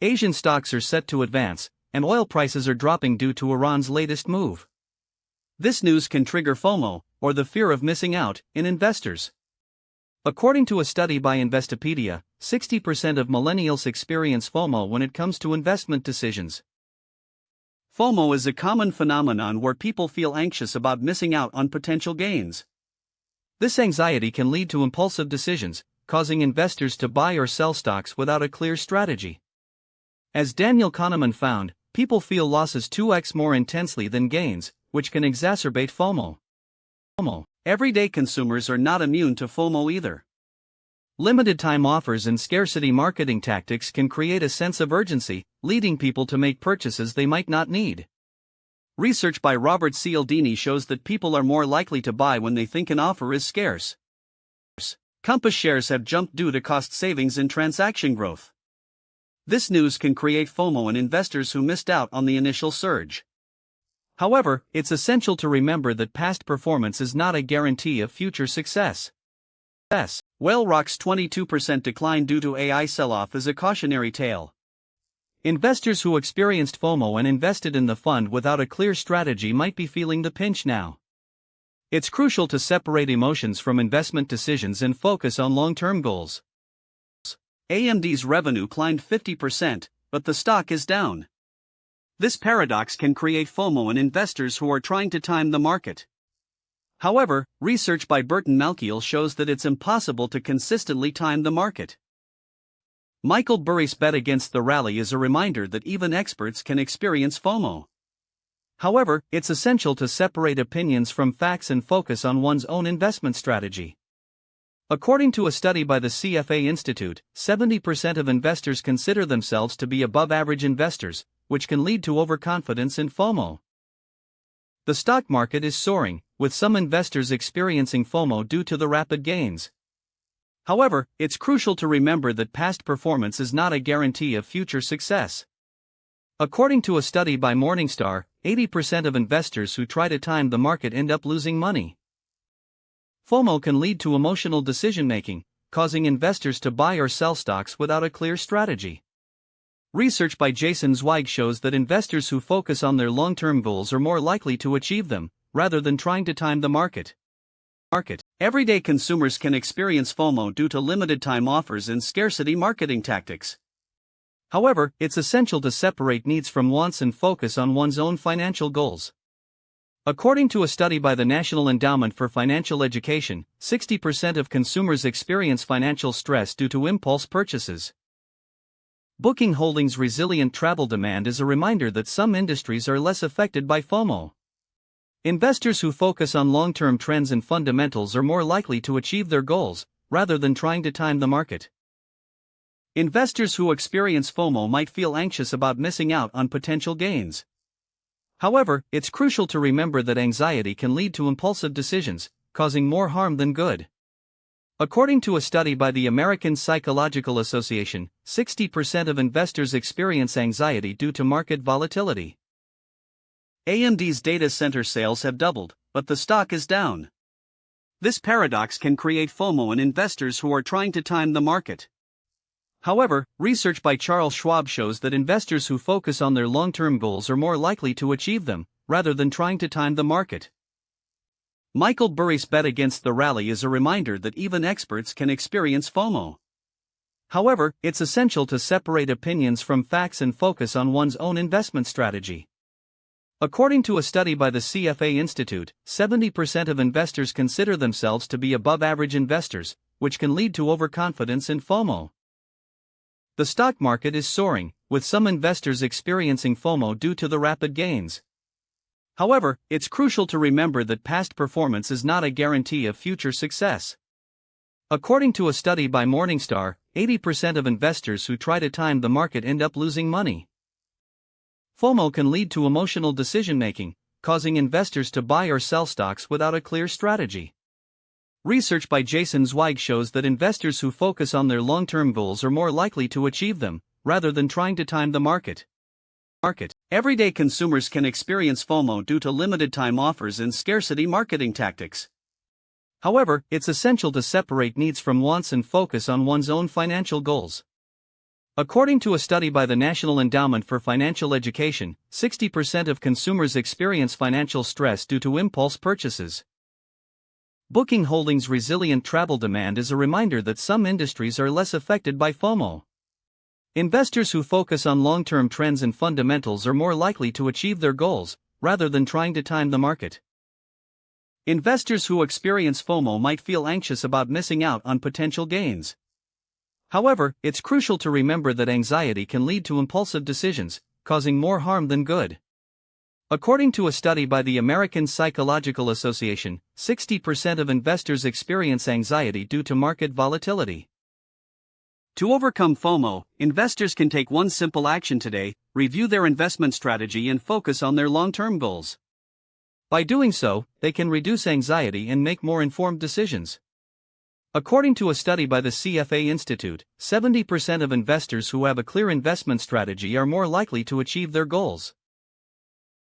Asian stocks are set to advance, and oil prices are dropping due to Iran's latest move. This news can trigger FOMO, or the fear of missing out, in investors. According to a study by Investopedia, 60% of millennials experience FOMO when it comes to investment decisions. FOMO is a common phenomenon where people feel anxious about missing out on potential gains. This anxiety can lead to impulsive decisions, causing investors to buy or sell stocks without a clear strategy. As Daniel Kahneman found, people feel losses 2x more intensely than gains, which can exacerbate FOMO. Everyday consumers are not immune to FOMO either. Limited-time offers and scarcity marketing tactics can create a sense of urgency, leading people to make purchases they might not need. Research by Robert Cialdini shows that people are more likely to buy when they think an offer is scarce. Compass shares have jumped due to cost savings and transaction growth. This news can create FOMO in investors who missed out on the initial surge. However, it's essential to remember that past performance is not a guarantee of future success. Whale-Rock's 22% decline due to AI sell-off is a cautionary tale. Investors who experienced FOMO and invested in the fund without a clear strategy might be feeling the pinch now. It's crucial to separate emotions from investment decisions and focus on long-term goals. AMD's revenue climbed 50%, but the stock is down. This paradox can create FOMO in investors who are trying to time the market. However, research by Burton Malkiel shows that it's impossible to consistently time the market. Michael Burry's bet against the rally is a reminder that even experts can experience FOMO. However, it's essential to separate opinions from facts and focus on one's own investment strategy. According to a study by the CFA Institute, 70% of investors consider themselves to be above-average investors, which can lead to overconfidence and FOMO. The stock market is soaring, with some investors experiencing FOMO due to the rapid gains. However, it's crucial to remember that past performance is not a guarantee of future success. According to a study by Morningstar, 80% of investors who try to time the market end up losing money. FOMO can lead to emotional decision-making, causing investors to buy or sell stocks without a clear strategy. Research by Jason Zweig shows that investors who focus on their long-term goals are more likely to achieve them, rather than trying to time the market. Everyday consumers can experience FOMO due to limited-time offers and scarcity marketing tactics. However, it's essential to separate needs from wants and focus on one's own financial goals. According to a study by the National Endowment for Financial Education, 60% of consumers experience financial stress due to impulse purchases. Booking Holdings' resilient travel demand is a reminder that some industries are less affected by FOMO. Investors who focus on long-term trends and fundamentals are more likely to achieve their goals, rather than trying to time the market. Investors who experience FOMO might feel anxious about missing out on potential gains. However, it's crucial to remember that anxiety can lead to impulsive decisions, causing more harm than good. According to a study by the American Psychological Association, 60% of investors experience anxiety due to market volatility. AMD's data center sales have doubled, but the stock is down. This paradox can create FOMO in investors who are trying to time the market. However, research by Charles Schwab shows that investors who focus on their long-term goals are more likely to achieve them, rather than trying to time the market. Michael Burry's bet against the rally is a reminder that even experts can experience FOMO. However, it's essential to separate opinions from facts and focus on one's own investment strategy. According to a study by the CFA Institute, 70% of investors consider themselves to be above-average investors, which can lead to overconfidence and FOMO. The stock market is soaring, with some investors experiencing FOMO due to the rapid gains. However, it's crucial to remember that past performance is not a guarantee of future success. According to a study by Morningstar, 80% of investors who try to time the market end up losing money. FOMO can lead to emotional decision-making, causing investors to buy or sell stocks without a clear strategy. Research by Jason Zweig shows that investors who focus on their long-term goals are more likely to achieve them, rather than trying to time the market. Everyday consumers can experience FOMO due to limited-time offers and scarcity marketing tactics. However, it's essential to separate needs from wants and focus on one's own financial goals. According to a study by the National Endowment for Financial Education, 60% of consumers experience financial stress due to impulse purchases. Booking Holdings' resilient travel demand is a reminder that some industries are less affected by FOMO. Investors who focus on long-term trends and fundamentals are more likely to achieve their goals, rather than trying to time the market. Investors who experience FOMO might feel anxious about missing out on potential gains. However, it's crucial to remember that anxiety can lead to impulsive decisions, causing more harm than good. According to a study by the American Psychological Association, 60% of investors experience anxiety due to market volatility. To overcome FOMO, investors can take one simple action today: review their investment strategy and focus on their long-term goals. By doing so, they can reduce anxiety and make more informed decisions. According to a study by the CFA Institute, 70% of investors who have a clear investment strategy are more likely to achieve their goals.